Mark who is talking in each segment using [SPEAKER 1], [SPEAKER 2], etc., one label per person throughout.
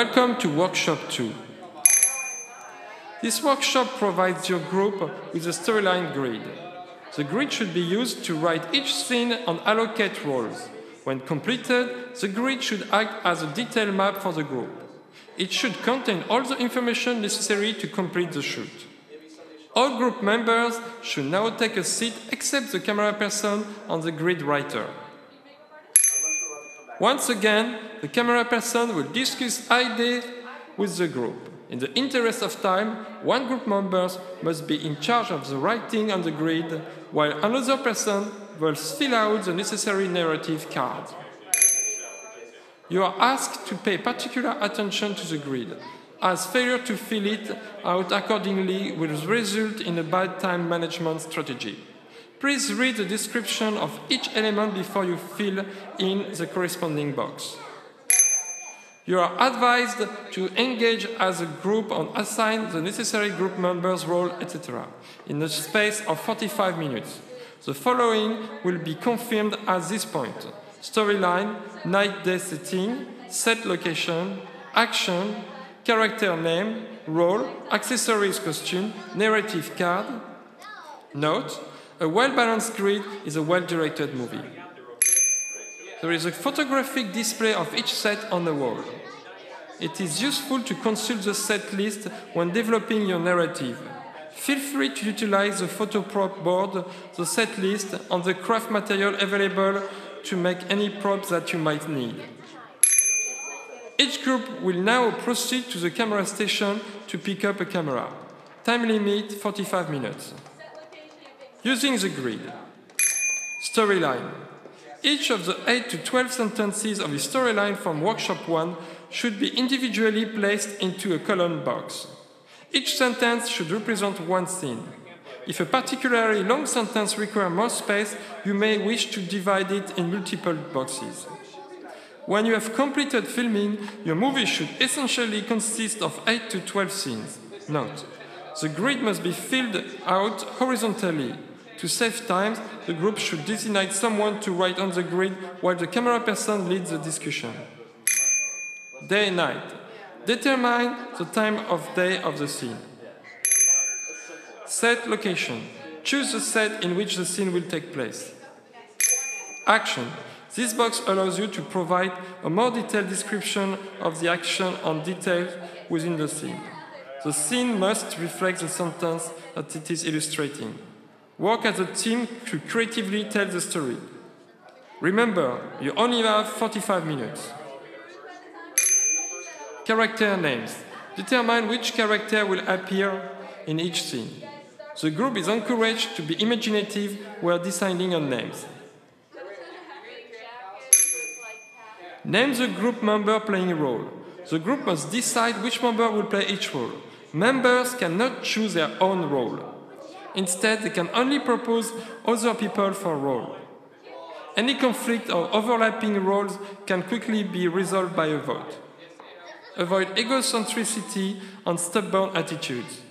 [SPEAKER 1] Welcome to Workshop 2. This workshop provides your group with a storyline grid. The grid should be used to write each scene and allocate roles. When completed, the grid should act as a detail map for the group. It should contain all the information necessary to complete the shoot. All group members should now take a seat except the camera person and the grid writer. Once again, the camera person will discuss ideas with the group. In the interest of time, one group member must be in charge of the writing on the grid, while another person will fill out the necessary narrative card. You are asked to pay particular attention to the grid, as failure to fill it out accordingly will result in a bad time management strategy. Please read the description of each element before you fill in the corresponding box. You are advised to engage as a group and assign the necessary group members' role, etc. in a space of 45 minutes. The following will be confirmed at this point: storyline, night-day setting, set location, action, character name, role, accessories costume, narrative card. Note: a well-balanced grid is a well-directed movie. There is a photographic display of each set on the wall. It is useful to consult the set list when developing your narrative. Feel free to utilize the photo prop board, the set list, and the craft material available to make any props that you might need. Each group will now proceed to the camera station to pick up a camera. Time limit 45 minutes. Using the grid. Storyline. Each of the 8 to 12 sentences of the storyline from Workshop 1 should be individually placed into a column box. Each sentence should represent one scene. If a particularly long sentence requires more space, you may wish to divide it in multiple boxes. When you have completed filming, your movie should essentially consist of 8 to 12 scenes. Note: the grid must be filled out horizontally. To save time, the group should designate someone to write on the grid while the camera person leads the discussion. Day and night. Determine the time of day of the scene. Set location. Choose the set in which the scene will take place. Action. This box allows you to provide a more detailed description of the action and details within the scene. The scene must reflect the sentence that it is illustrating. Work as a team to creatively tell the story. Remember, you only have 45 minutes. Character names. Determine which character will appear in each scene. The group is encouraged to be imaginative while deciding on names. Name the group member playing a role. The group must decide which member will play each role. Members cannot choose their own role. Instead, they can only propose other people for a role. Any conflict or overlapping roles can quickly be resolved by a vote. Avoid egocentricity and stubborn attitudes.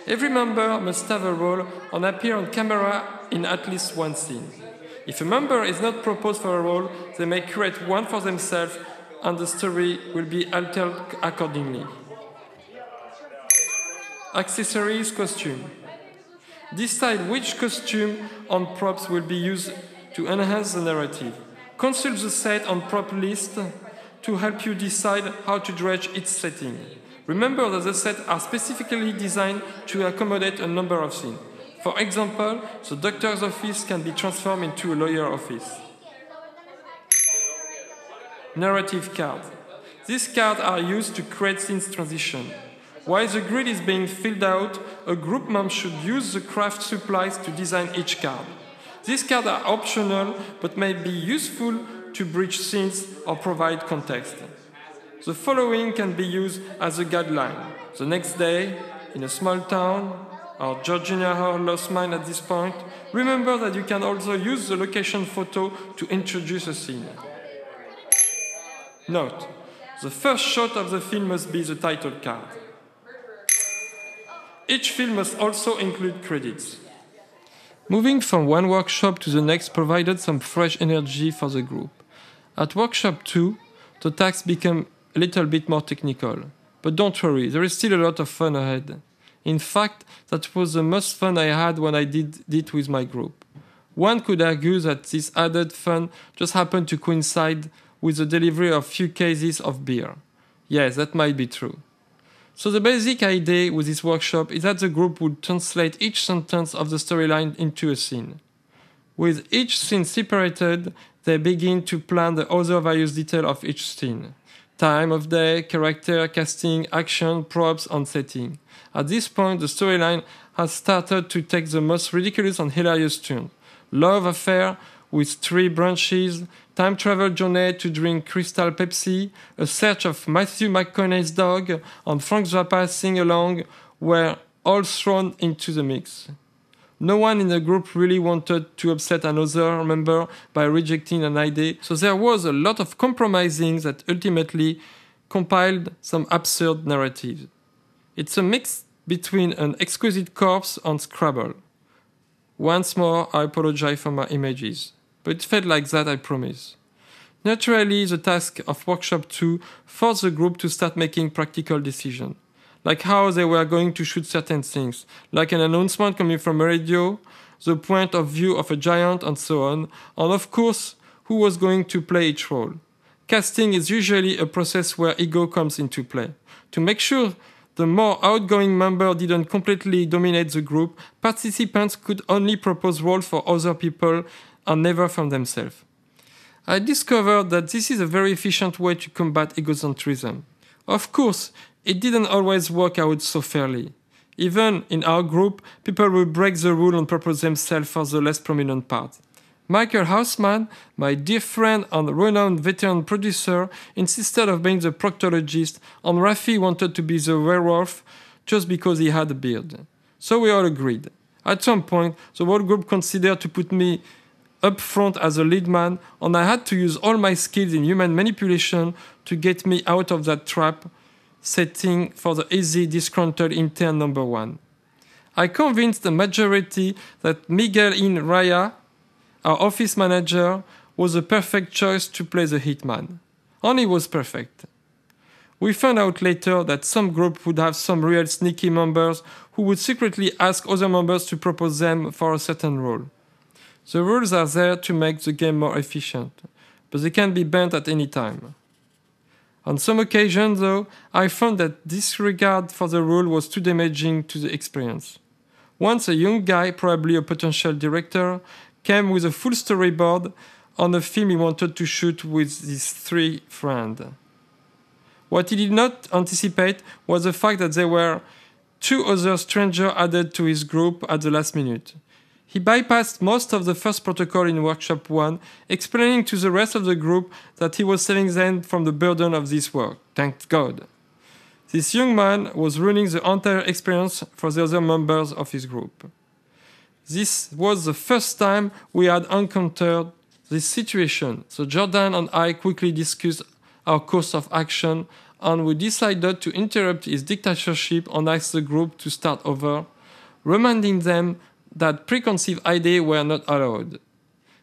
[SPEAKER 1] Every member must have a role and appear on camera in at least one scene. If a member is not proposed for a role, they may create one for themselves and the story will be altered accordingly. Accessories costume. Decide which costume and props will be used to enhance the narrative. Consult the set and prop list to help you decide how to dress each setting. Remember that the sets are specifically designed to accommodate a number of scenes. For example, the doctor's office can be transformed into a lawyer office. Narrative cards. These cards are used to create scenes transition. While the grid is being filled out, a group member should use the craft supplies to design each card. These cards are optional, but may be useful to bridge scenes or provide context. The following can be used as a guideline. The next day, in a small town, or Georgina lost mine at this point. Remember that you can also use the location photo to introduce a scene. Note: the first shot of the film must be the title card. Each film must also include credits. Moving from one workshop to the next provided some fresh energy for the group. At Workshop 2, the tasks became a little bit more technical. But don't worry, there is still a lot of fun ahead. In fact, that was the most fun I had when I did it with my group. One could argue that this added fun just happened to coincide with the delivery of few cases of beer. Yes, that might be true. So the basic idea with this workshop is that the group would translate each sentence of the storyline into a scene. With each scene separated, they begin to plan the other various details of each scene. Time of day, character, casting, action, props, and setting. At this point, the storyline has started to take the most ridiculous and hilarious turn. Love affair with 3 branches, time travel journey to drink Crystal Pepsi, a search of Matthew McConaughey's dog, and Frank Zappa sing-along were all thrown into the mix. No one in the group really wanted to upset another member by rejecting an idea, so there was a lot of compromising that ultimately compiled some absurd narratives. It's a mix between an exquisite corpse and Scrabble. Once more, I apologize for my images, but it felt like that, I promise. Naturally, the task of Workshop 2 forced the group to start making practical decisions. Like how they were going to shoot certain things, like an announcement coming from a radio, the point of view of a giant, and so on, and of course, who was going to play each role. Casting is usually a process where ego comes into play. To make sure the more outgoing member didn't completely dominate the group, participants could only propose roles for other people and never from themselves. I discovered that this is a very efficient way to combat egocentrism. Of course, it didn't always work out so fairly. Even in our group, people would break the rule and propose themselves for the less prominent part. Michael Hausman, my dear friend and renowned veteran producer, insisted on being the proctologist, and Rafi wanted to be the werewolf just because he had a beard. So we all agreed. At some point, the whole group considered to put me up front as a lead man, and I had to use all my skills in human manipulation to get me out of that trap setting for the easy disgruntled intern number 1. I convinced the majority that Miguel in Raya, our office manager, was the perfect choice to play the hitman. And he was perfect. We found out later that some group would have some real sneaky members who would secretly ask other members to propose them for a certain role. The rules are there to make the game more efficient, but they can be bent at any time. On some occasions, though, I found that disregard for the rule was too damaging to the experience. Once a young guy, probably a potential director, came with a full storyboard on a film he wanted to shoot with his 3 friends. What he did not anticipate was the fact that there were 2 other strangers added to his group at the last minute. He bypassed most of the first protocol in Workshop 1, explaining to the rest of the group that he was saving them from the burden of this work. Thank God. This young man was ruining the entire experience for the other members of his group. This was the first time we had encountered this situation, so Jordan and I quickly discussed our course of action, and we decided to interrupt his dictatorship and ask the group to start over, reminding them that preconceived ideas were not allowed.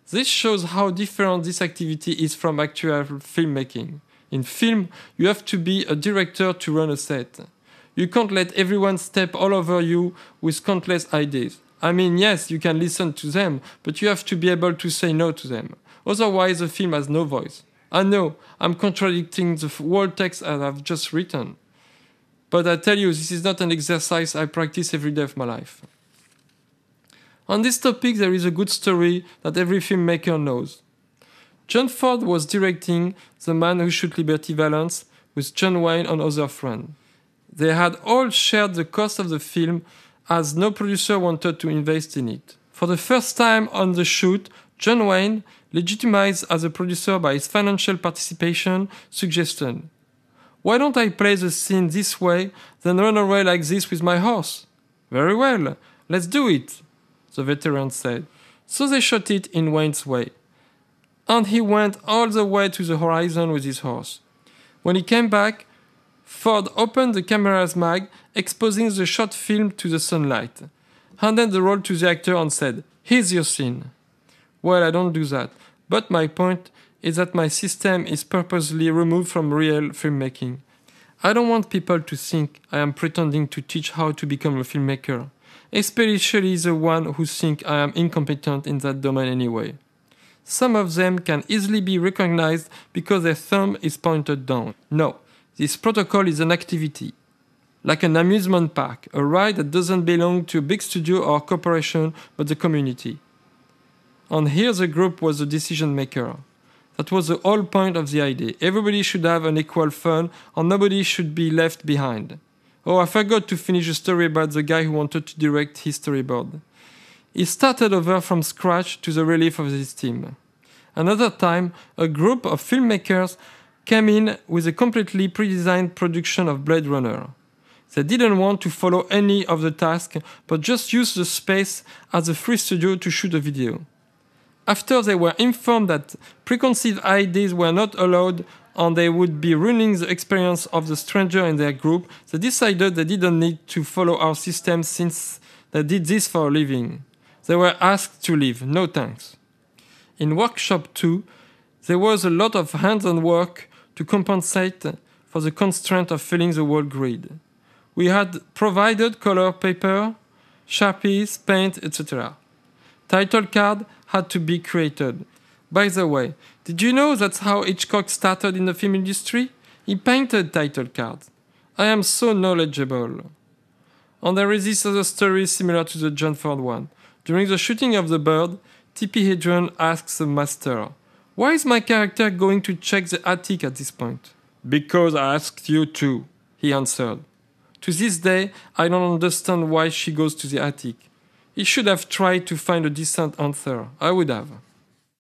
[SPEAKER 1] This shows how different this activity is from actual filmmaking. In film, you have to be a director to run a set. You can't let everyone step all over you with countless ideas. I mean, yes, you can listen to them, but you have to be able to say no to them. Otherwise, the film has no voice. I know, I'm contradicting the whole text that I've just written. But I tell you, this is not an exercise I practice every day of my life. On this topic, there is a good story that every filmmaker knows. John Ford was directing The Man Who Shot Liberty Valance with John Wayne and other friends. They had all shared the cost of the film as no producer wanted to invest in it. For the first time on the shoot, John Wayne, legitimized as a producer by his financial participation, suggested, "Why don't I play the scene this way, then run away like this with my horse?" "Very well, let's do it," the veteran said. So they shot it in Wayne's way. And he went all the way to the horizon with his horse. When he came back, Ford opened the camera's mag, exposing the shot film to the sunlight, handed the roll to the actor and said, "Here's your scene." Well, I don't do that, but my point is that my system is purposely removed from real filmmaking. I don't want people to think I am pretending to teach how to become a filmmaker, especially the ones who think I am incompetent in that domain anyway. Some of them can easily be recognized because their thumb is pointed down. No, this protocol is an activity, like an amusement park, a ride that doesn't belong to a big studio or corporation but the community. And here the group was the decision maker. That was the whole point of the idea. Everybody should have an equal fun and nobody should be left behind. Oh, I forgot to finish the story about the guy who wanted to direct his storyboard. He started over from scratch to the relief of his team. Another time, a group of filmmakers came in with a completely pre-designed production of Blade Runner. They didn't want to follow any of the tasks, but just use the space as a free studio to shoot a video. After they were informed that preconceived ideas were not allowed and they would be ruining the experience of the stranger in their group, they decided they didn't need to follow our system since they did this for a living. They were asked to leave, no thanks. In workshop 2, there was a lot of hands-on work to compensate for the constraint of filling the whole grid. We had provided color paper, Sharpies, paint, etc. Title card had to be created. By the way, did you know that's how Hitchcock started in the film industry? He painted title cards. I am so knowledgeable. And there is this other story similar to the John Ford one. During the shooting of The Bird, Tippi Hedren asks the master, "Why is my character going to check the attic at this point?" "Because I asked you to," he answered. To this day, I don't understand why she goes to the attic. He should have tried to find a decent answer. I would have.